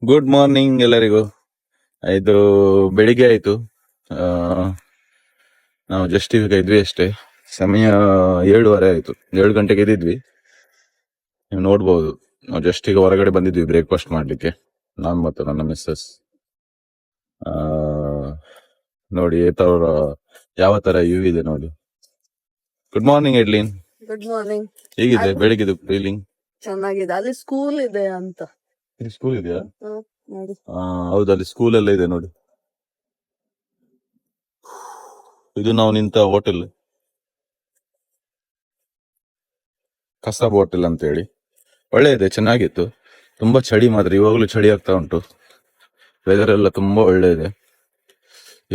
Good morning ಎಲ್ಲರಿಗೂ. ಇದು ಬೆಳಿಗ್ಗೆ ಆಯ್ತು. ಆ, ನಾವು ಜಸ್ಟ್ ಈಗ ಇದ್ವಿ ಅಷ್ಟೇ. ಸಮಯ 7:30 ಆಯ್ತು. 7 ಗಂಟೆಗೆ ಎದ್ದಿದ್ವಿ. ನೀವು ನೋಡ್ಬೋದು, ನಾವು ಜಸ್ಟ್ ಈಗ ಹೊರಗಡೆ ಬಂದಿದ್ವಿ ಬ್ರೇಕ್ಫಾಸ್ಟ್ ಮಾಡ್ಲಿಕ್ಕೆ, ನಾನು ಮತ್ತು ನನ್ನ ಮಿಸ್ಸಸ್. ನೋಡಿ ಯಾವ ತರ ವ್ಯೂ ಇದೆ ನೋಡಿ. Good morning Edlin, good morning. ಹೇಗಿದೆ ಬೆಳಿಗ್ಗೆದು ಫೀಲಿಂಗ್? ಚೆನ್ನಾಗಿದೆ. ಅಲ್ಲಿ ಸ್ಕೂಲ್ ಇದೆ ಅಂತ. ಸ್ಕೂಲ್ ಇದೆಯಾ? ನೋಡಿ. ಹೌದು, ಅಲ್ಲಿ ಸ್ಕೂಲ್ ಎಲ್ಲ ಇದೆ ನೋಡಿ. ಇದು ನಾವು ನಿಂತ ಹೋಟೆಲ್, ಕಸಾಬ್ ಹೋಟೆಲ್ ಅಂತ ಹೇಳಿ. ಒಳ್ಳೆ ಇದೆ, ಚೆನ್ನಾಗಿತ್ತು. ತುಂಬಾ ಚಳಿ ಮಾತ್ರ, ಇವಾಗಲೂ ಚಳಿ ಆಗ್ತಾ ಉಂಟು. ವೆದರ್ ಎಲ್ಲ ತುಂಬಾ ಒಳ್ಳೆ ಇದೆ.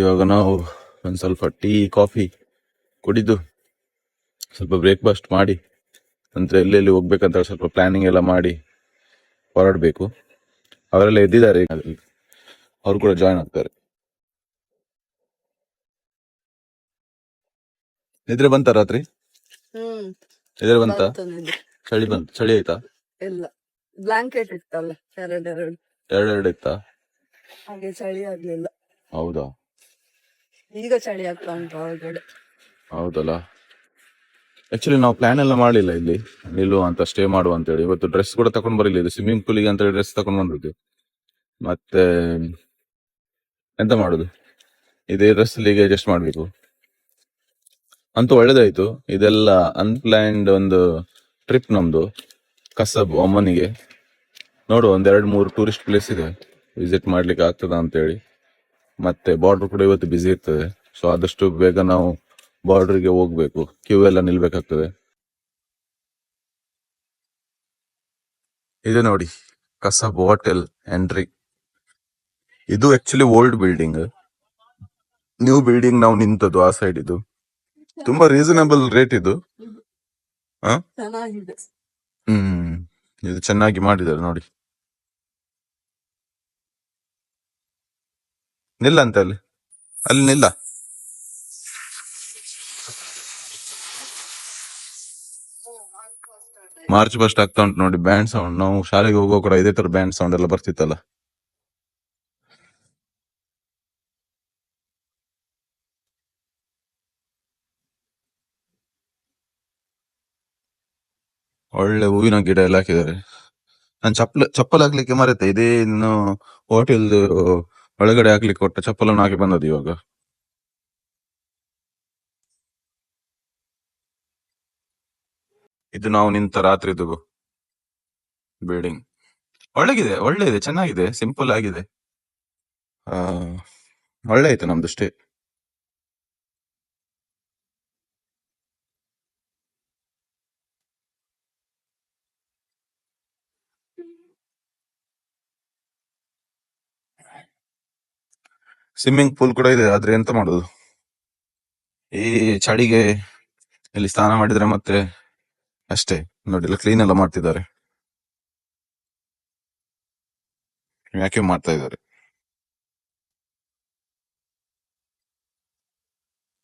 ಇವಾಗ ನಾವು ಒಂದ್ ಸ್ವಲ್ಪ ಟೀ ಕಾಫಿ ಕುಡಿದು ಸ್ವಲ್ಪ ಬ್ರೇಕ್ಫಾಸ್ಟ್ ಮಾಡಿ ನಂತರ ಎಲ್ಲೆಲ್ಲಿ ಹೋಗ್ಬೇಕಂತ ಸ್ವಲ್ಪ ಪ್ಲಾನಿಂಗ್ ಎಲ್ಲ ಮಾಡಿ ಹೊರಡ್ಬೇಕು. ಅವರೆಲ್ಲ ಎದ್ದಿದ್ದಾರೆ, ಅವ್ರು ಕೂಡ ಜಾಯ್ನ್ ಆಗ್ತಾರೆ. ನಿದ್ರೆ ಬಂತ ರಾತ್ರಿ? ನಿದ್ರೆ ಬಂತ? ಬಂತು ನಿದ್ದೆ. ಚಳಿ ಬಂತ? ಚಳಿ ಆಯ್ತಾ? ಇಲ್ಲ, ಬ್ಲಾಂಕೆಟ್ ಇತ್ತಲ್ಲ ಎರಡೆರಡು, ಎರಡೆರಡು ಇತ್ತಾ? ಹಾಗೆ ಚಳಿ ಆಗ್ಲಿಲ್ಲ. ಹೌದಾ? ಈಗ ಚಳಿ ಆಗ್ತಾ ಉಂಟು ಹೊರಗಡೆ. ಹೌದಲ್ಲ. ಆಕ್ಚುಲಿ ನಾವು ಪ್ಲಾನ್ ಎಲ್ಲ ಮಾಡಲಿಲ್ಲ ಇಲ್ಲಿ ನಿಲ್ಲುವ ಅಂತ, ಸ್ಟೇ ಮಾಡುವ ಅಂತ ಹೇಳಿ. ಇವತ್ತು ಡ್ರೆಸ್ ಕೂಡ ತಗೊಂಡ್ ಬರಲಿಲ್ಲ, ಇದು ಸ್ವಿಮ್ಮಿಂಗ್ ಪೂಲಿಗೆ ಅಂತ ಹೇಳಿ ಡ್ರೆಸ್ ತಗೊಂಡ್ ಬಂದಿದ್ದು. ಮತ್ತೆ ಎಂತ ಮಾಡುದು, ಇದೇ ಡ್ರೆಸ್ ಈಗ ಅಡ್ಜಸ್ಟ್ ಮಾಡ್ಬೇಕು. ಅಂತೂ ಒಳ್ಳೇದಾಯ್ತು. ಇದೆಲ್ಲ ಅನ್ಪ್ಲಾನ್ಡ್ ಒಂದು ಟ್ರಿಪ್ ನಮ್ದು, ಕಸಬ್ ಒಮ್ಮನಿಗೆ. ನೋಡುವ, 2-3 ಟೂರಿಸ್ಟ್ ಪ್ಲೇಸ್ ಇದೆ, ವಿಸಿಟ್ ಮಾಡ್ಲಿಕ್ಕೆ ಆಗ್ತದ ಅಂತ ಹೇಳಿ. ಮತ್ತೆ ಬಾರ್ಡರ್ ಕೂಡ ಇವತ್ತು ಬಿಸಿ ಇರ್ತದೆ, ಸೊ ಆದಷ್ಟು ಬೇಗ ನಾವು ಬಾರ್ಡರ್ಗೆ ಹೋಗ್ಬೇಕು, ಕ್ಯೂ ಎಲ್ಲ ನಿಲ್ಬೇಕಾಗ್ತದೆ. ಇದು ನೋಡಿ ಕಸಬ್ ಹೋಟೆಲ್ ಎಂಟ್ರಿ. ಇದು actually old building, new building ನಾವು ನಿಂತದ್ದು ಆ ಸೈಡ್. ಇದು ತುಂಬಾ ರೀಸನಬಲ್ ರೇಟ್ ಇದು. ಚೆನ್ನಾಗಿದೆ. ಇದು ಚೆನ್ನಾಗಿ ಮಾಡಿದ್ದಾರೆ ನೋಡಿ. ನಿಲ್ಲ ಅಂತ ಅಲ್ಲಿ, ಅಲ್ಲಿ ನಿಲ್ಲ. ಮಾರ್ಚ್ ಫಸ್ಟ್ ಆಗ್ತಾ ಉಂಟು ನೋಡಿ, ಬ್ಯಾಂಡ್ ಸೌಂಡ್. ನಾವು ಶಾಲೆಗೆ ಹೋಗುವ ಕೂಡ ಇದೇ ತರ ಬ್ಯಾಂಡ್ ಸೌಂಡ್ ಎಲ್ಲ ಬರ್ತಿತ್ತಲ್ಲ. ಒಳ್ಳೆ ಹೂವಿನ ಗಿಡ ಎಲ್ಲ ಹಾಕಿದ್ದಾರೆ. ನಾನು ಚಪ್ಪಲ್ ಹಾಕ್ಲಿಕ್ಕೆ ಮರೆತೆ. ಇದೇ ಇನ್ನು ಹೋಟೆಲ್ ಒಳಗಡೆ ಹಾಕ್ಲಿಕ್ಕೆ ಕೊಟ್ಟ ಚಪ್ಪಲನ್ನು ಹಾಕಿ ಬಂದದ್ದು ಇವಾಗ. ಇದು ನಾವು ನಿಂತ ರಾತ್ರಿದು ಬಿಲ್ಡಿಂಗ್. ಒಳ್ಳೆ ಇದೆ, ಚೆನ್ನಾಗಿದೆ, ಸಿಂಪಲ್ ಆಗಿದೆ. ಆ, ಒಳ್ಳೆ ಆಯ್ತು ನಮ್ದು ಸ್ಟೇ. ಸ್ವಿಮ್ಮಿಂಗ್ ಪೂಲ್ ಕೂಡ ಇದೆ, ಆದ್ರೆ ಎಂತ ಮಾಡುದು, ಈ ಚಳಿಗೆ ಇಲ್ಲಿ ಸ್ನಾನ ಮಾಡಿದ್ರೆ ಮತ್ತೆ ಅಷ್ಟೇ. ನೋಡಿ, ಎಲ್ಲ ಕ್ಲೀನ್ ಎಲ್ಲ ಮಾಡ್ತಿದ್ದಾರೆ, ವ್ಯಾಕ್ಯೂಮ್ ಮಾಡ್ತಾ ಇದ್ದಾರೆ.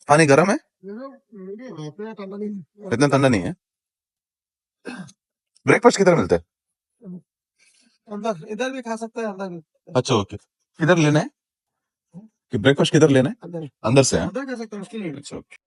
पानी गर्म है? इतना ठंडा नहीं है। ब्रेकफास्ट किधर मिलता है? इधर भी खा सकते हैं, अंदर भी। अच्छा, ओके। किधर लेना है कि ब्रेकफास्ट किधर लेना है? अंदर से है? अंदर खा सकते हैं, मुश्किल नहीं है। अच्छा, ओके।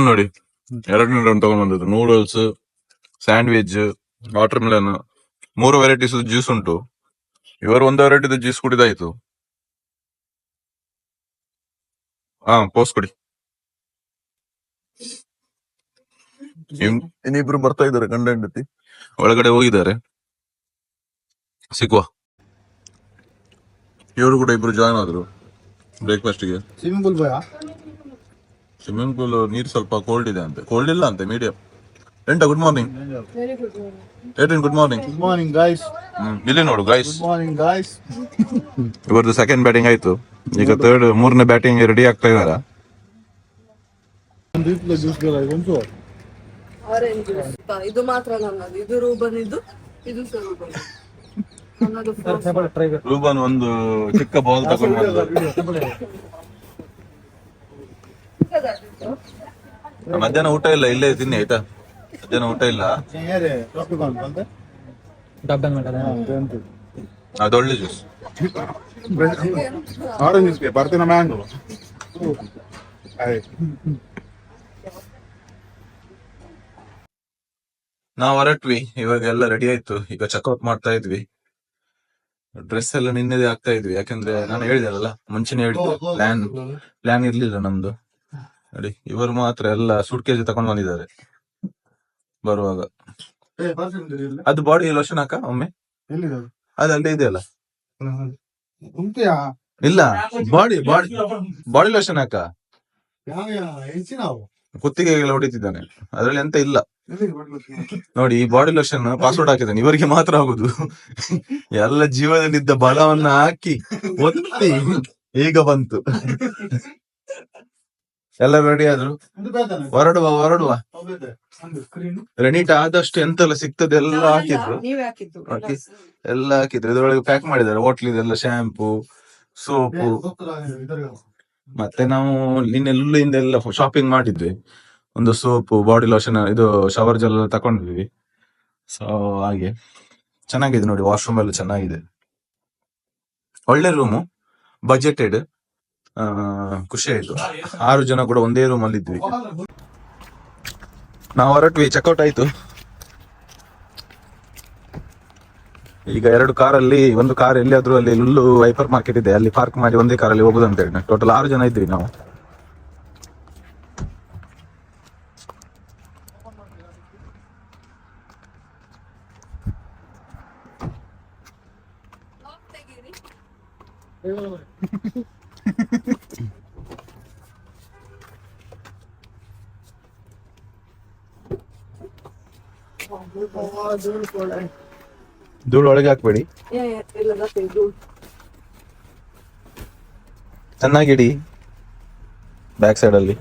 ನೋಡಿ, 2 ರೌಂಡ್ ತಗೊಂಡ್ ಬಂದದ್ದು. Noodles, sandwich, water melon, 3 varieties juice ಉಂಟು. ಇವರು 1 ವೆರೈಟಿ ಜ್ಯೂಸ್ ಕುಡಿದಾಯ್ತು. ಪೋಸ್ಟ್ ಕೊಡಿ. ಇನ್ನಿಬ್ರು ಬರ್ತಾ ಇದ್ದಾರೆ, ಗಂಡ ಹೆಂಡತಿ ಒಳಗಡೆ ಹೋಗಿದ್ದಾರೆ. ಸಿಗುವ. ಇವರು ಕೂಡ ಇಬ್ರು ಜಾಯ್ನ್ ಆದ್ರು ಬ್ರೇಕ್ಫಾಸ್ಟ್ ಗೆ. स्विमिंग पूल गया ಸ್ವಿಮ್ಮಿಂಗ್ ಪೂಲ್ ನೀರು ಸ್ವಲ್ಪ ಕೋಲ್ಡ್ ಇದೆ ಅಂತೆ, ಕೋಲ್ಡ್ ಇಲ್ಲ ಅಂತೆ, ಮೀಡಿಯಂ. ಎಂಟ ಗುಡ್ ಮಾರ್ನಿಂಗ್. Very good. ಏಟಿನ್ good morning. Good morning, guys. ಇಲ್ಲಿ ನೋಡು ಗೈಸ್, Good morning, guys. ಇವರದು ಸೆಕೆಂಡ್ ಬ್ಯಾಟಿಂಗ್ ಆಯ್ತು, ಈಗ ಮೂರನೇ ಬ್ಯಾಟಿಂಗ್ ರೆಡಿ ಆಗ್ತಾ ಇದಾರ. ಆರೆಂಜ್ ಜ್ಯೂಸ್ ಇದು ಮಾತ್ರ ನನ್ನದು, ಇದು ರೂಬನ್ ಇದು ಸಹ ರೂಬನ್ ನನ್ನದು. ರೂಬನ್ ಒಂದು ಚಿಕ್ಕ ಬಾಲ್ ತಗೊಂಡು ಮಧ್ಯಾಹ್ನ ಊಟ ಇಲ್ಲ, ಇಲ್ಲೇ ತಿನ್ನಿ ಆಯ್ತಾ. ಮಧ್ಯಾಹ್ನ ಊಟ ಇಲ್ಲ, ಅದೊಳ್ಳೆ ಜ್ಯೂಸ್. Orange juice, ಬರ್ತೀನ ಮ್ಯಾಂಗೋ. ನಾವ್ ಹೊರಟ್ವಿ, ಇವಾಗ ಎಲ್ಲ ರೆಡಿ ಆಯ್ತು, ಈಗ ಚೆಕ್ಔಟ್ ಮಾಡ್ತಾ ಇದ್ವಿ. ಡ್ರೆಸ್ ಎಲ್ಲ ನಿನ್ನೆದೇ ಆಗ್ತಾ ಇದ್ವಿ, ಯಾಕಂದ್ರೆ ನಾನು ಹೇಳಿದೆಲ್ಲ ಮುಂಚೆನೆ ಹೇಳಿದ್ದೆ, ಪ್ಲಾನ್ ಇರ್ಲಿಲ್ಲ ನಮ್ದು. ನೋಡಿ ಇವರು ಮಾತ್ರ ಎಲ್ಲ ಸೂಟ್ ಕೇಜ್ ತಗೊಂಡ್ ಬಂದಿದ್ದಾರೆ ಬರುವಾಗ. ಅದು ಬಾಡಿ ಲೋಷನ್ ಹಾಕ ಒಮ್ಮೆ, ಅದು ಅಲ್ಲೇ ಇದೆಯಲ್ಲ. ಇಲ್ಲ, ಬಾಡಿ ಲೋಷನ್ ಹಾಕ. ಕುತ್ತಿಗೆಗೆಲ್ಲ ಹೊಡಿತಿದ್ದಾನೆ, ಅದ್ರಲ್ಲಿ ಎಂತ ಇಲ್ಲ ನೋಡಿ. ಈ ಬಾಡಿ ಲೋಷನ್ ಪಾಸ್ವರ್ಡ್ ಹಾಕಿದ್ದಾನೆ, ಇವರಿಗೆ ಮಾತ್ರ ಆಗುದು. ಎಲ್ಲ ಜೀವನದಲ್ಲಿದ್ದ ಬಲವನ್ನ ಹಾಕಿ ಒತ್ತಿ ಈಗ ಬಂತು. ಎಲ್ಲ ರೆಡಿ ಆದ್ರು, ಹೊರಡುವ. ರೆನಿಟ್ ಆದಷ್ಟು ಎಂತೆಲ್ಲ ಸಿಗ್ತದೆ ಎಲ್ಲ ಹಾಕಿದ್ರು, ನೀವೇ ಹಾಕಿದ್ದು ಎಲ್ಲ ಹಾಕಿದ್ರು. ಇದ್ರೊಳಗೆ ಪ್ಯಾಕ್ ಮಾಡಿದ್ದಾರೆ ಹೋಟ್ಲಿದೆಲ್ಲ, ಶಾಂಪೂ, ಸೋಪು. ಮತ್ತೆ ನಾವು ನಿನ್ನೆ ಲುಲ್ಲಿಯಿಂದ ಎಲ್ಲ ಶಾಪಿಂಗ್ ಮಾಡಿದ್ವಿ, ಒಂದು ಸೋಪು, ಬಾಡಿ ಲೋಷನ್, ಇದು ಶವರ್ ಜೆಲ್ ತಗೊಂಡ್ವಿ. ಸೊ ಹಾಗೆ ಚೆನ್ನಾಗಿದೆ ನೋಡಿ, ವಾಶ್ರೂಮ್ ಎಲ್ಲ ಚೆನ್ನಾಗಿದೆ, ಒಳ್ಳೆ ರೂಮು, ಬಜೆಟೆಡ್. ಖುಷಿ ಆಯ್ತು. 6 ಜನ ಕೂಡ ಒಂದೇ ರೂಮ್ ಅಲ್ಲಿ ಇದ್ವಿ. ನಾವು ಹೊರಟ್ವಿ, ಚೆಕ್ಔಟ್ ಆಯ್ತು. ಈಗ 2 ಕಾರಲ್ಲಿ, ಒಂದು ಕಾರ್ ಎಲ್ಲಿಯಾದ್ರೂ ಅಲ್ಲಿ ಲುಲ್ಲು ಹೈಪರ್ ಮಾರ್ಕೆಟ್ ಇದೆ, ಅಲ್ಲಿ ಪಾರ್ಕ್ ಮಾಡಿ ಒಂದೇ ಕಾರಲ್ಲಿ ಹೋಗುದಂತ ಹೇಳಿ ಟೋಟಲ್ 6 ಜನ ಇದ್ವಿ ನಾವು. ಧೂಳು ಒಳಗೆ ಹಾಕ್ಬೇಡಿ, ಇಲ್ಲ ಗೊತ್ತಿದ್ದು. ಚೆನ್ನಾಗಿಡಿ. ಬ್ಯಾಕ್ ಸೈಡ್ ಅಲ್ಲಿ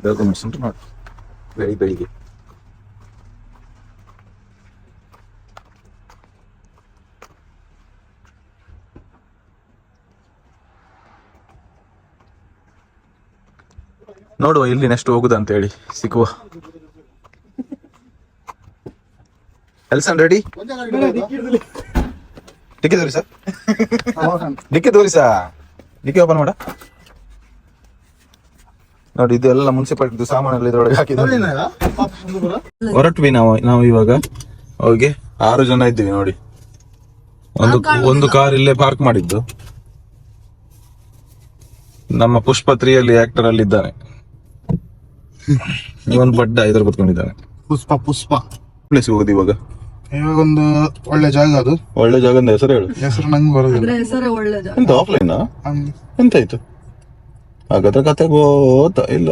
ನೋಡಿ, ಬೆಳಿಗ್ಗೆ ನೋಡುವ ಇಲ್ಲಿ ನೆಕ್ಸ್ಟ್ ಹೋಗುದಂತ ಹೇಳಿ, ಸಿಕ್ಕುವ. ಎಲ್ಸನ್ ರೆಡಿ? ಡಿಕ್ಕಿ ತೋರಿಸ, ಡಿಕ್ಕಿ ಓಪನ್ ಮಾಡ. ನೋಡಿ ಇದೆಲ್ಲ ಮುನ್ಸಿಪಾಲಿಟಿ ಸಾಮಾನೆಲ್ಲ ಇದ್ರೊಳಗೆ ಹಾಕಿದ್ದಾರೆ. ಹೊರಟ್ವಿ ನಾವು ಇವಾಗ ಹೋಗಿ 6 ಜನ ಇದ್ದೀವಿ ನೋಡಿ. ಒಂದು ಕಾರ್ ಇಲ್ಲೇ ಪಾರ್ಕ್ ಮಾಡಿದ್ದು. ನಮ್ಮ ಪುಷ್ಪ 3 ಅಲ್ಲಿ ಆಕ್ಟರ್ ಅಲ್ಲಿ ಇದ್ದಾನೆ, ಇವನ್ ಬಡ್ಡ ಇದ್ರ ಕೂತ್ಕೊಂಡಿದ್ದಾನೆ. ಪುಷ್ಪ ಪ್ಲೇಸ್ ಹೋಗುದು ಇವಾಗ ಒಂದು ಒಳ್ಳೆ ಜಾಗ, ಅದು ಒಳ್ಳೆ ಜಾಗ. ಹೆಸರು ಹೇಳು. ಹೆಸರು ನಂಗೆ ಬರೋದಿಲ್ಲ. ಅದ್ರ ಹೆಸರೇ ಒಳ್ಳೇದು. ಎಂತ ಆಫ್ಲೈನ್ ಎಂತಾಯ್ತು? ಹಾಗಾದ್ರೆ ಕತೆ ಗೊತ್ತಾ ಇಲ್ಲ.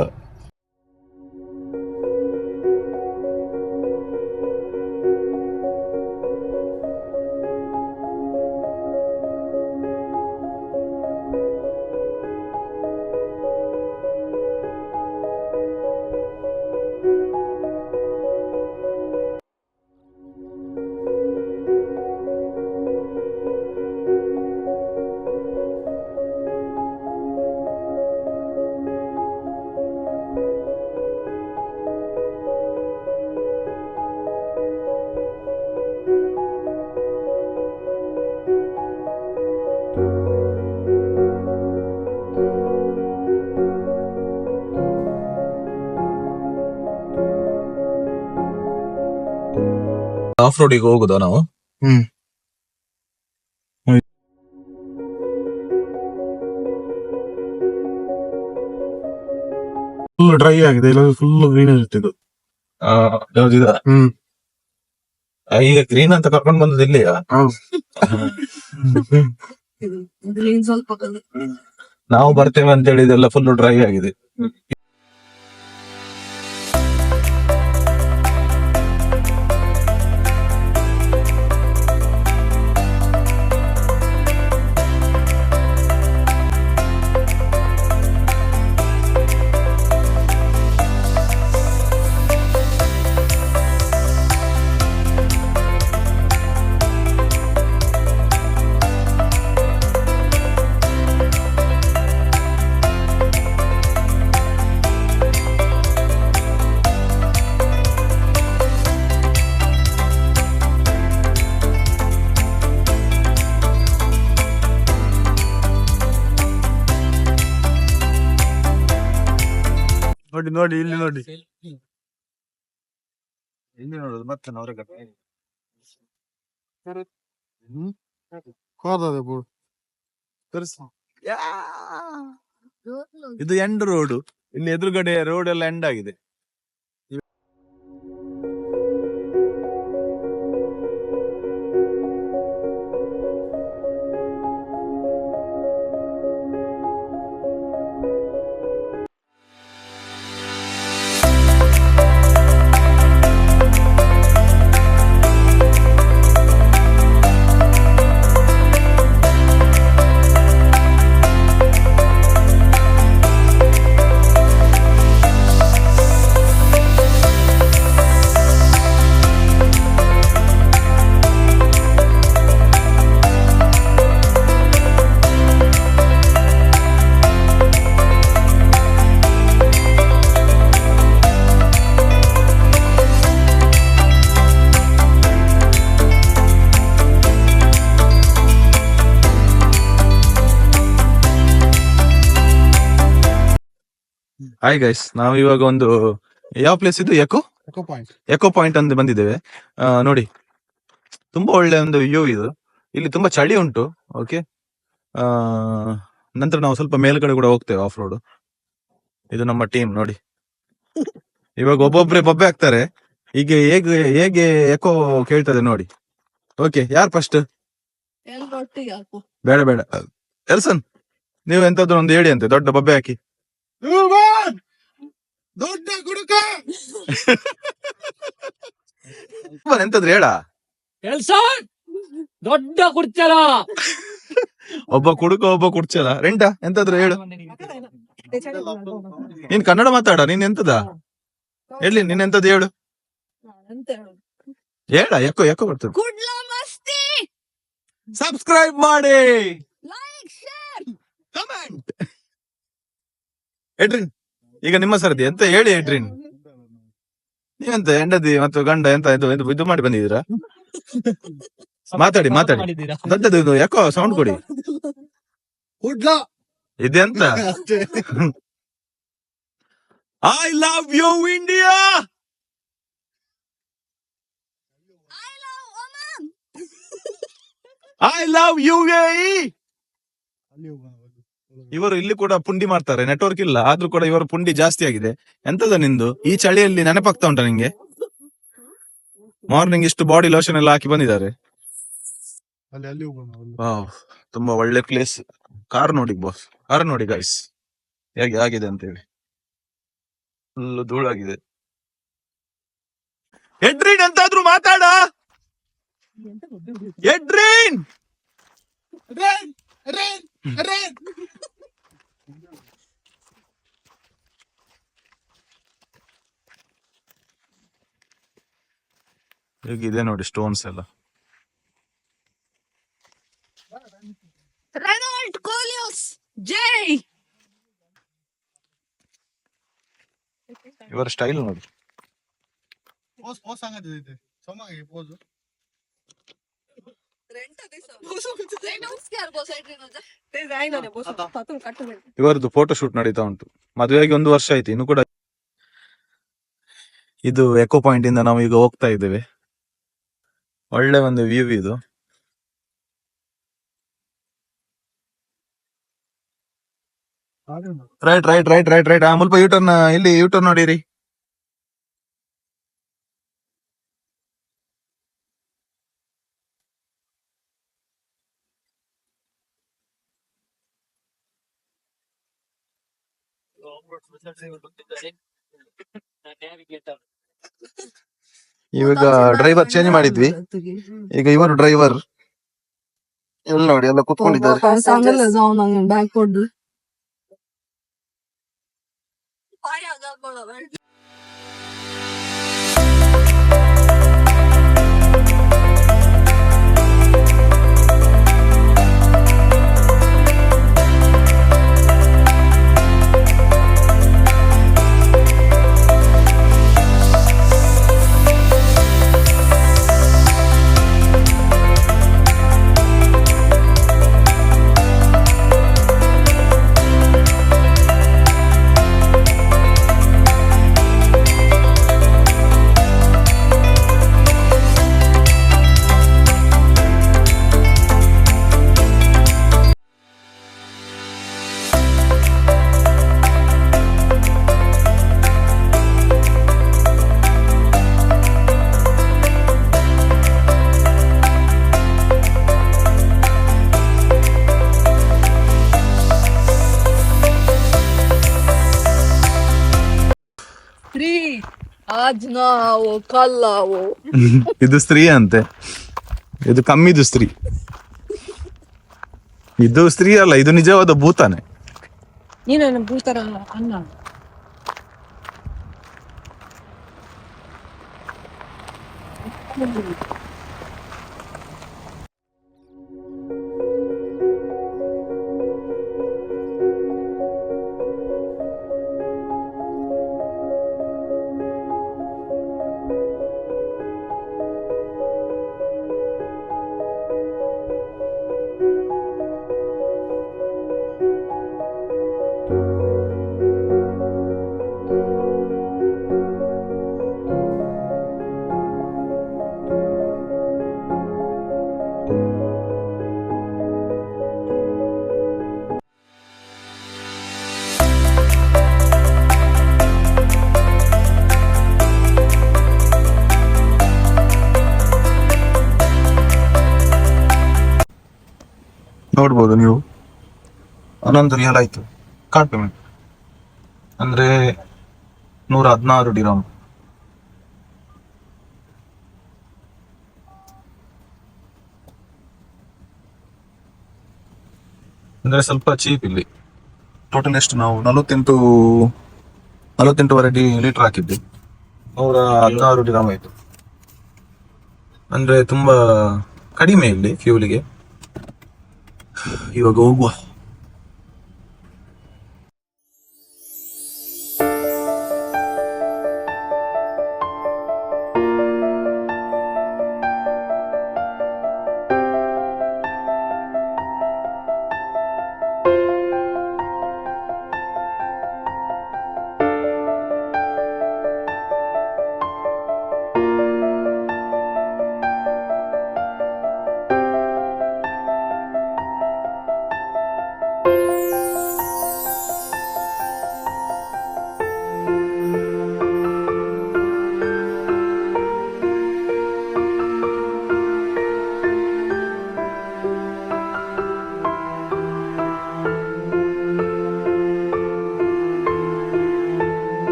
ಆಫ್ ರೋಡಿಗೆ ಹೋಗುದಾ ನಾವು? ಫುಲ್ ಡ್ರೈ ಆಗಿದೆ, ಇಲ್ಲ ಫುಲ್ ಗ್ರೀನ್ ಇರ್ತಿದ್ದು. ಯಾವ್ದಿದ? ಈಗ ಗ್ರೀನ್ ಅಂತ ಕರ್ಕೊಂಡ್ ಬಂದದ್ದು ಇಲ್ಲಿಯಾ? ಗ್ರೀನ್ ಸ್ವಲ್ಪ ನಾವು ಬರ್ತೇವೆ ಅಂತ ಹೇಳಿದೆಲ್ಲ ಫುಲ್ ಡ್ರೈ ಆಗಿದೆ. ನೋಡಿ ನೋಡಿ ಇಲ್ಲಿ ನೋಡಿ. ಇಲ್ಲಿ ನೋಡುದು ಮತ್ತೆ ಕೋದದೆ ಬೋರ್ಡ್. ಇದು ಎಂಡ್ ರೋಡ್. ಇಲ್ಲಿ ಎದುರುಗಡೆ ರೋಡ್ ಎಲ್ಲ ಎಂಡ್ ಆಗಿದೆ. ಹಾಯ್ ಗೈಸ್, ನಾವು ಇವಾಗ ಒಂದು ಯಾವ ಪ್ಲೇಸ್ ಇದು ಎಕೋ ಪಾಯಿಂಟ್ ಅಂತ ಬಂದಿದ್ದೇವೆ. ನೋಡಿ, ತುಂಬಾ ಒಳ್ಳೆ ಒಂದು ವ್ಯೂ ಇದು. ಇಲ್ಲಿ ತುಂಬಾ ಚಳಿ ಉಂಟು. ಓಕೆ, ನಂತರ ನಾವು ಸ್ವಲ್ಪ ಮೇಲ್ಗಡೆ ಕೂಡ ಹೋಗ್ತೇವೆ ಆಫ್ ರೋಡ್. ಇದು ನಮ್ಮ ಟೀಮ್ ನೋಡಿ. ಇವಾಗ ಒಬ್ಬೊಬ್ರೆ ಬೊಬ್ಬೆ ಹಾಕ್ತಾರೆ. ಈಗ ಹೇಗೆ ಹೇಗೆ ಎಕೋ ಕೇಳ್ತದೆ ನೋಡಿ. ಓಕೆ, ಯಾರು ಫಸ್ಟ್? ಒಟ್ಟಿಗೆ ಹಾಕು. ಬೇಡ ಬೇಡ, ಎಲ್ಸನ್ ನೀವು ಎಂತಾದ್ರು ಒಂದು ಹೇಳಿ ಅಂತೆ, ದೊಡ್ಡ ಬೊಬ್ಬೆ ಹಾಕಿ. ದೊಡ್ಡ ಗುಡುಕ. ಎಂತದ್ರು ಹೇಳ. ದೊಡ್ಡ ಕುಡ್ಚಲ. ಒಬ್ಬ ಕುಡುಕ, ಒಬ್ಬ ಕುಡ್ಚಲ. ರೆಂಟ ಎಂತಾದ್ರು ಹೇಳು. ನೀನ್ ಕನ್ನಡ ಮಾತಾಡ. ನೀನ್ ಎಂತದ ಹೇಳಿ, ನೀನ್ ಎಂತದ್ ಹೇಳು. ಹೇಳ, ಎಕೋ ಎಕೋ ಬರ್ತದೆ. ಸಬ್ಸ್ಕ್ರೈಬ್ ಮಾಡಿ, ಕಮೆಂಟ್. ಎಡ್ರಿನ್, ಈಗ ನಿಮ್ಮ ಸರದಿ ಎಂತ ಹೇಳಿ. ಎಡ್ರಿನ್, ನೀವೆಂತ ಹೆಂಡತಿ ಮತ್ತು ಗಂಡ ಎಂತ ಇದು ಮಾಡಿ ಬಂದಿದ್ದೀರಾ? ಮಾತಾಡಿ ಮಾತಾಡಿ. ದೊಡ್ಡದು ಯಾಕೋ ಸೌಂಡ್ ಕೊಡಿ. ಇದೆಂತ? I love you India. I love you ಎ. ಇವರು ಇಲ್ಲಿ ಕೂಡ ಪುಂಡಿ ಮಾಡ್ತಾರೆ. ನೆಟ್ವರ್ಕ್ ಇಲ್ಲ ಆದ್ರೂ ಕೂಡ ಇವರ ಪುಂಡಿ ಜಾಸ್ತಿ ಆಗಿದೆ. ಎಂತದ ನಿಂದು ಈ ಚಳಿಯಲ್ಲಿ ನೆನಪಾಗ್ತಾ ಉಂಟಾ ನಿಂಗೆ? ಮಾರ್ನಿಂಗ್ ಇಷ್ಟು ಬಾಡಿ ಲೋಷನ್ ಎಲ್ಲ ಹಾಕಿ ಬಂದಿದ್ದಾರೆ. ತುಂಬಾ ಒಳ್ಳೆ ಪ್ಲೇಸ್. ಕಾರ್ ನೋಡಿ ಬಾಸ್, ಕಾರ್ ನೋಡಿ ಗೈಸ್ ಹೇಗೆ ಆಗಿದೆ ಅಂತೇಳಿ. ಫುಲ್ ಧೂಳಾಗಿದೆ. ಎಡ್ರಿನ್ ಎಂತಾದ್ರೂ ಮಾತಾಡ. ಎಡ್ರಿನ್, ಹೇಗಿದೆ ನೋಡಿ ಸ್ಟೋನ್ಸ್ ಎಲ್ಲ. ರೆನಾಲ್ಡ್ ಕೋಲಿಯೋಸ್ ಜೈ. ಇವರ ಸ್ಟೈಲ್ ನೋಡಿ. ಇವರದ್ದು ಫೋಟೋ ಶೂಟ್ ನಡೀತಾ ಉಂಟು. ಮದುವೆಯಾಗಿ 1 ವರ್ಷ ಆಯ್ತು, ಇನ್ನು ಕೂಡ. ಇದು ಎಕೋ ಪಾಯಿಂಟ್ ಇಂದ ನಾವು ಈಗ ಹೋಗ್ತಾ ಇದ್ದೇವೆ. ಒಳ್ಳೆ ಒಂದು ವ್ಯೂ ಇದು. Right right right right right. ಮುಲ್ಪ ಯೂಟರ್ನ್, ಇಲ್ಲಿ ಯೂಟರ್ನ್ ನೋಡಿರಿ. ಇವಾಗ ಡ್ರೈವರ್ ಚೇಂಜ್ ಮಾಡಿದ್ವಿ. ಈಗ ಇವರು ಡ್ರೈವರ್ ಎಲ್ಲ ನೋಡಿ ಎಲ್ಲ ಕುತ್ಕೊಂಡಿದ್ದಾರೆ. सांगायला जाऊ ना बॅग पडलं ಸ್ತ್ರೀ ಆಜ್ ನಾವು ಕಲ್ಲಾವು ಇದು ಸ್ತ್ರೀ ಅಂತೆ, ಇದು ಕಮ್ಮಿದು ಸ್ತ್ರೀ. ಇದು ಸ್ತ್ರೀ ಅಲ್ಲ, ಇದು ನಿಜವಾದ ಭೂತಾನೆ. ನೀನೇನು ಭೂತರ ಅನ್ನ ನೋಡ್ಬೋದು ನೀವು, 11 ರಿಯಾಲ್ ಆಯ್ತು ಕಾರ್ಡ್ ಪೇಮೆಂಟ್, ಅಂದ್ರೆ 116 ಡಿರಾಮ್. ಅಂದ್ರೆ ಸ್ವಲ್ಪ ಚೀಪ್ ಇಲ್ಲಿ. ಟೋಟಲ್ ಎಷ್ಟು ನಾವು 48 ಲೀಟರ್ ಹಾಕಿದ್ವಿ, 116 ಡಿರಾಮ್ ಆಯ್ತು. ಅಂದ್ರೆ ತುಂಬಾ ಕಡಿಮೆ ಇಲ್ಲಿ ಫ್ಯೂಲಿಗೆ. ಇವಾಗ ಹೋಗುವ.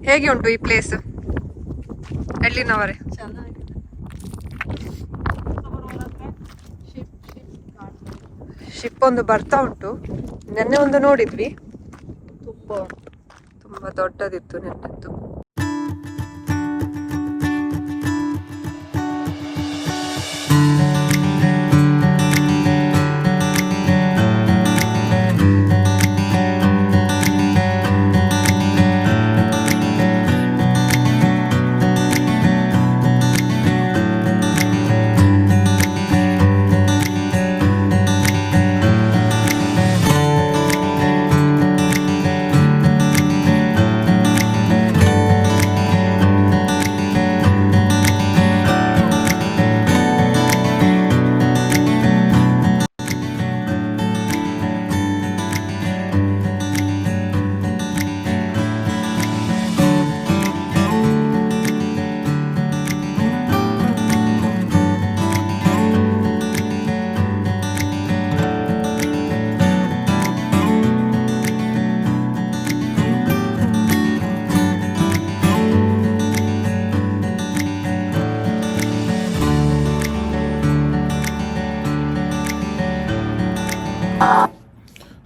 ಹೇಗೆ ಉಂಟು ಈ ಪ್ಲೇಸ್? ಎಲ್ಲಿನವರೇ? ಚೆನ್ನಾಗಿದೆ. ಶಿಪ್ ಒಂದು ಬರ್ತಾ ಉಂಟು. ನೆನ್ನೆ ಒಂದು ನೋಡಿದ್ವಿ, ತುಂಬಾ ತುಂಬಾ ದೊಡ್ಡದಿತ್ತು ನೆನ್ನೆದ್ದು.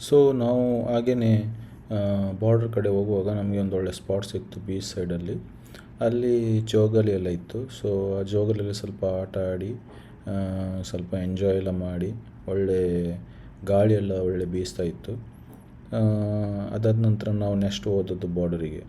ಸೊ ನಾವು ಹಾಗೆಯೇ ಬಾರ್ಡರ್ ಕಡೆ ಹೋಗುವಾಗ ನಮಗೆ ಒಂದು ಒಳ್ಳೆ ಸ್ಪಾಟ್ ಸಿಕ್ತು ಬೀಚ್ ಸೈಡಲ್ಲಿ. ಅಲ್ಲಿ ಜೋಗಾಲಿ ಎಲ್ಲ ಇತ್ತು. ಸೊ ಆ ಜೋಗಾಲಿಯಲ್ಲಿ ಸ್ವಲ್ಪ ಆಟ ಆಡಿ ಸ್ವಲ್ಪ ಎಂಜಾಯ್ ಎಲ್ಲ ಮಾಡಿ, ಒಳ್ಳೆ ಗಾಳಿ ಎಲ್ಲ ಒಳ್ಳೆ ಬೀಸ್ತಾ ಇತ್ತು. ಅದಾದ ನಂತರ ನಾವು ನೆಕ್ಸ್ಟ್ ಹೋದದ್ದು ಬಾರ್ಡರಿಗೆ.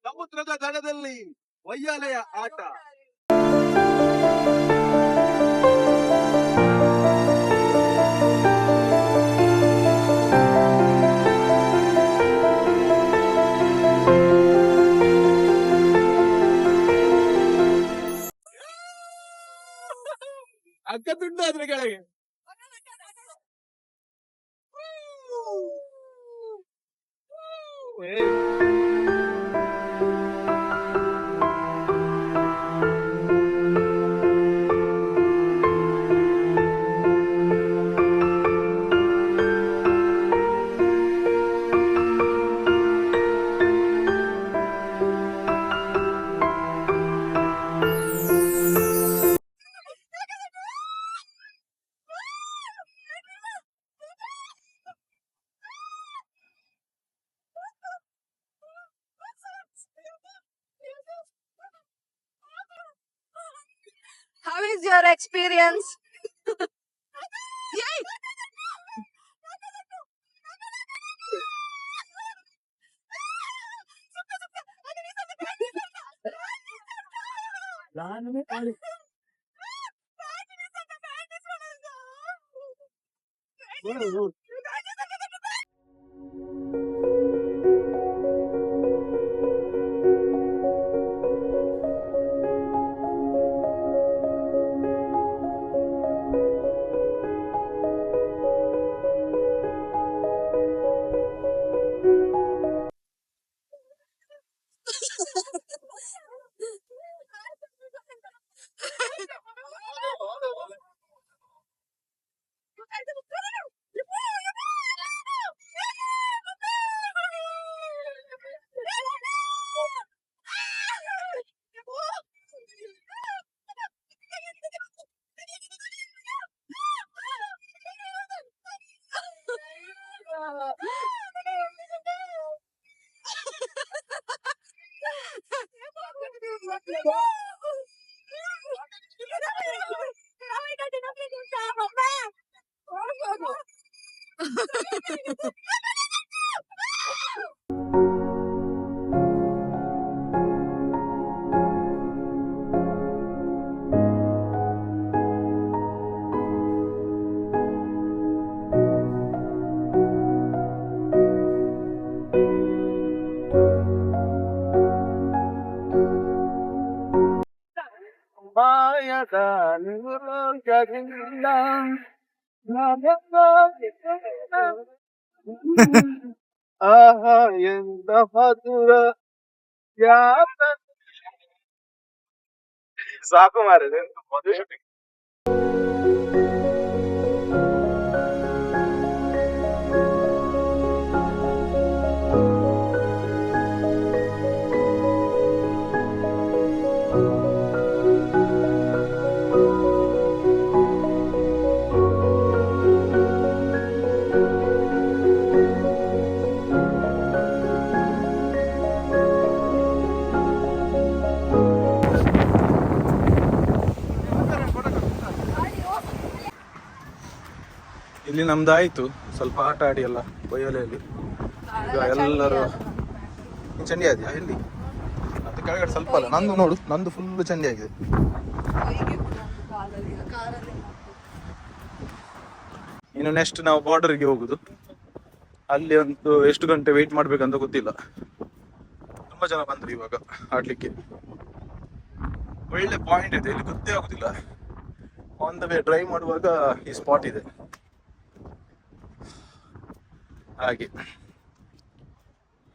ಸಮುದ್ರದ ದಡದಲ್ಲಿ ವಯ್ಯಾಲೆಯ ಆಟ. ಅಕ್ಕ ತುಂಡಾದ್ರೆ ಕೆಳಗೆ. How is your experience? ಮಾಯದ ನಿರುಗದಿಂದ ಆಹಾ ಎಂದ ಮಧುರ ಯಾತ ಸಾಕು ಮಾರಿದೆ ಮದುವೆ ಶೂಟಿಂಗ್. ಇಲ್ಲಿ ನಮ್ದಾಯ್ತು ಸ್ವಲ್ಪ ಆಟ ಆಡಿ ಎಲ್ಲ ಬಯಲೆಯಲ್ಲಿ. ಈಗ ಎಲ್ಲರೂ ನೀನ್ ಚಂಡಿ ಆದ್ಯಾ ಎಲ್ಲಿ? ಮತ್ತೆ ಕೆಳಗಡೆ ಸ್ವಲ್ಪ ಅಲ್ಲ, ನಂದು ನೋಡು, ನಂದು ಫುಲ್ ಚಂಡಿ ಆಗಿದೆ. ಇನ್ನು ನೆಕ್ಸ್ಟ್ ನಾವು ಬಾರ್ಡರ್ಗೆ ಹೋಗುದು. ಅಲ್ಲಿ ಒಂದು ಎಷ್ಟು ಗಂಟೆ ವೆಯ್ಟ್ ಮಾಡ್ಬೇಕಂತ ಗೊತ್ತಿಲ್ಲ. ತುಂಬಾ ಜನ ಬಂದ್ರು ಇವಾಗ ಆಡ್ಲಿಕ್ಕೆ. ಒಳ್ಳೆ ಪಾಯಿಂಟ್ ಇದೆ, ಇಲ್ಲಿ ಗೊತ್ತೇ ಆಗುದಿಲ್ಲ. ಆನ್ ದ ವೇ ಡ್ರೈವ್ ಮಾಡುವಾಗ ಈ ಸ್ಪಾಟ್ ಇದೆ ಹಾಗೆ.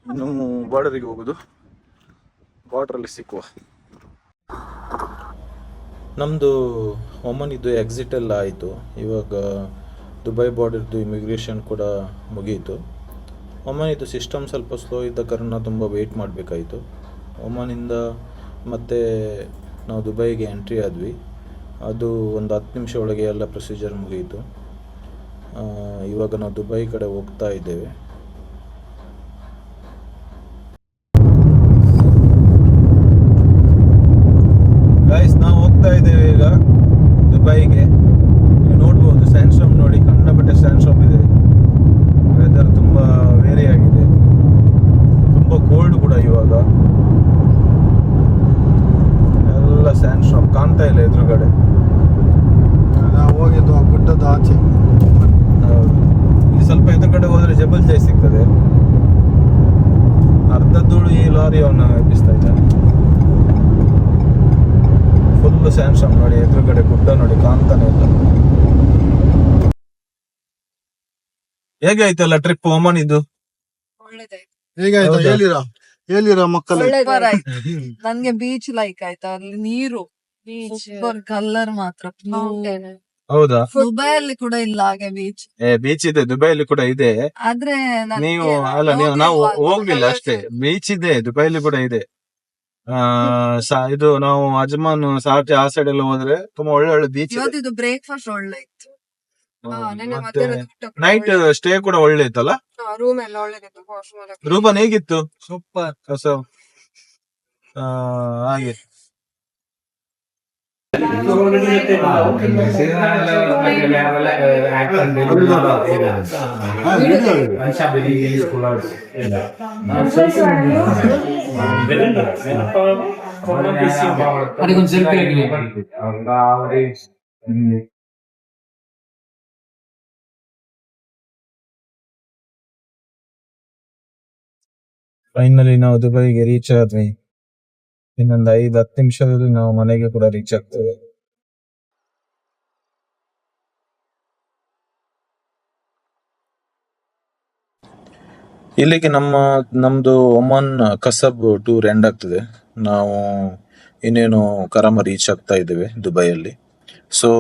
ಇನ್ನು ಬಾರ್ಡರಿಗೆ ಹೋಗುದು, ಬಾರ್ಡರಲ್ಲಿ ಸಿಕ್ಕುವ. ನಮ್ಮದು ಒಮನಿದ್ದು ಎಕ್ಸಿಟ್ ಎಲ್ಲ ಆಯಿತು. ಇವಾಗ ದುಬೈ ಬಾರ್ಡರ್ದು ಇಮಿಗ್ರೇಷನ್ ಕೂಡ ಮುಗಿಯಿತು. ಒಮನಿದ್ದು ಸಿಸ್ಟಮ್ ಸ್ವಲ್ಪ ಸ್ಲೋ ಇದ್ದ ಕಾರಣ ತುಂಬ ವೆಯ್ಟ್ ಮಾಡಬೇಕಾಯಿತು. ಒಮನಿಂದ ಮತ್ತೆ ನಾವು ದುಬೈಗೆ ಎಂಟ್ರಿ ಆದ್ವಿ. ಅದು ಒಂದು 10 ನಿಮಿಷ ಒಳಗೆ ಎಲ್ಲ ಪ್ರೊಸೀಜರ್ ಮುಗಿಯಿತು. ಇವಾಗ ನಾವು ದುಬೈ ಕಡೆ ಹೋಗ್ತಾ ಇದ್ದೇವೆ. ಗೈಸ್, ನಾವು ಹೋಗ್ತಾ ಇದ್ದೇವೆ ಈಗ ದುಬೈಗೆ. ನೀವು ನೋಡ್ಬೋದು ಸ್ಯಾಂಡ್ಸ್ಟಾರ್ಮ್ ನೋಡಿ, ಕಂಡಪಟ್ಟೆ ಸ್ಯಾಂಡ್ಸ್ಟಾರ್ಮ್ ಇದೆ. ವೆದರ್ ತುಂಬಾ ವೇರಿ ಆಗಿದೆ, ತುಂಬಾ ಕೋಲ್ಡ್ ಕೂಡ ಇವಾಗ. ಎಲ್ಲ ಸ್ಯಾಂಡ್ಸ್ಟಾರ್ಮ್ ಕಾಣ್ತಾ ಇಲ್ಲ ಎದುರುಗಡೆ. ನಾವು ಹೋಗಿದ್ದು ಆ ಗುಡ್ಡದ ಆಚೆ. ಹೌದು, ಇಲ್ಲಿ ಸ್ವಲ್ಪ ಎದುರುಗಡೆ ಹೋದ್ರೆ ಜಬಲ್ ಜೈ ಸಿಗ್ತದೆ. ಅರ್ಧ ಧೂಳು ಈ ಲಾರಿ ಅವನ್ನ ಎಬ್ಬಿಸ್ತಾ ಇದ್ದಾನೆ. ಫುಲ್ ಸ್ಯಾಂಡ್ಸ್ಟಾರ್ಮ್ ನೋಡಿ, ಎದುರುಗಡೆ ಗುಡ್ಡ ನೋಡಿ, ಕಾಣ್ತಾನೆ ಇಲ್ಲ. ಹೇಗೆ ಆಯ್ತಲ್ಲ ಟ್ರಿಪ್ ಒಮನ್ ಇದು? ಒಳ್ಳೇದಾಯ್ತು. ಹೇಗಾಯ್ತು? ಹೌದಾ? ಹೇಳಿರ ಮಕ್ಕಳು. ನನ್ಗೆ ಬೀಚ್ ಲೈಕ್ ಆಯ್ತಾ, ಅಲ್ಲಿ ನೀರು ಸೂಪರ್, ಕಲರ್ ಮಾತ್ರ ಹೌದಾ? ದುಬೈಯಲ್ಲಿ ಕೂಡ ಇಲ್ಲ ಹಾಗೆ ಬೀಚ್. ಬೀಚ್ ಇದೆ, ದುಬೈಲಿ ಕೂಡ ಇದೆ. ಆದ್ರೆ ನೀವು ಅಲ್ಲ, ನಾವು ಹೋಗ್ಲಿಲ್ಲ ಅಷ್ಟೇ. ಬೀಚ್ ಇದೆ, ದುಬೈಲಿ ಕೂಡ ಇದೆ. ಇದು ನಾವು ಅಜ್ಮಾನ್ ಸಾರ್ಜ್ ಆ ಸೈಡ್ ಎಲ್ಲ ಹೋದ್ರೆ ತುಂಬಾ ಒಳ್ಳೆ ಒಳ್ಳೆ ಬೀಚ್ ಇದೆ. ಇವತ್ತಿದು ಬ್ರೇಕ್ಫಾಸ್ಟ್ ಒಳ್ಳೆ ಇತ್ತು. ಮತ್ತೆ ನೈಟ್ ಸ್ಟೇ ಕೂಡ ಒಳ್ಳೆ ಇತ್ತಲ್ಲ. ರೂಮ್ ಎಲ್ಲ ಒಳ್ಳೆದಿತ್ತು. ರೂಪನ್ ಹೇಗಿತ್ತು? ಸೂಪರ್. ಹಾಗೆ ಫೈನಲಿ ನಾವು ದುಬೈಗೆ ರೀಚ್ ಆದ್ವಿ. ಇನ್ನೊಂದು 5-10 ನಿಮಿಷದಲ್ಲಿ ನಾವು ಮನೆಗೆ ಕೂಡ ರೀಚ್ ಆಗ್ತೇವೆ. ಇಲ್ಲಿಗೆ ನಮ್ದು ಒಮನ್ ಕಸಬ್ ಟೂರ್ ಎಂಡ್ ಆಗ್ತದೆ. ನಾವು ಇನ್ನೇನು ಕರಾಮ ರೀಚ್ ಆಗ್ತಾ ಇದ್ದೇವೆ ದುಬೈಯಲ್ಲಿ. ಸೊ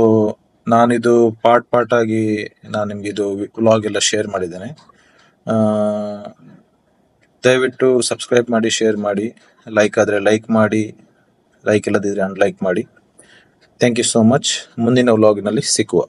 ನಾನಿದು ಪಾರ್ಟ್ ಆಗಿ ನಾನು ನಿಮ್ಗೆ ಇದು ವ್ಲಾಗ್ ಎಲ್ಲ ಶೇರ್ ಮಾಡಿದ್ದೇನೆ. ದಯವಿಟ್ಟು ಸಬ್ಸ್ಕ್ರೈಬ್ ಮಾಡಿ, ಶೇರ್ ಮಾಡಿ, ಲೈಕ್ ಆದರೆ ಲೈಕ್ ಮಾಡಿ, ಲೈಕ್ ಇಲ್ಲದಿದ್ರೆ ಅನ್ಲೈಕ್ ಮಾಡಿ. Thank you so much. ಮುಂದಿನ ವ್ಲಾಗ್ನಲ್ಲಿ ಸಿಕ್ಕುವ.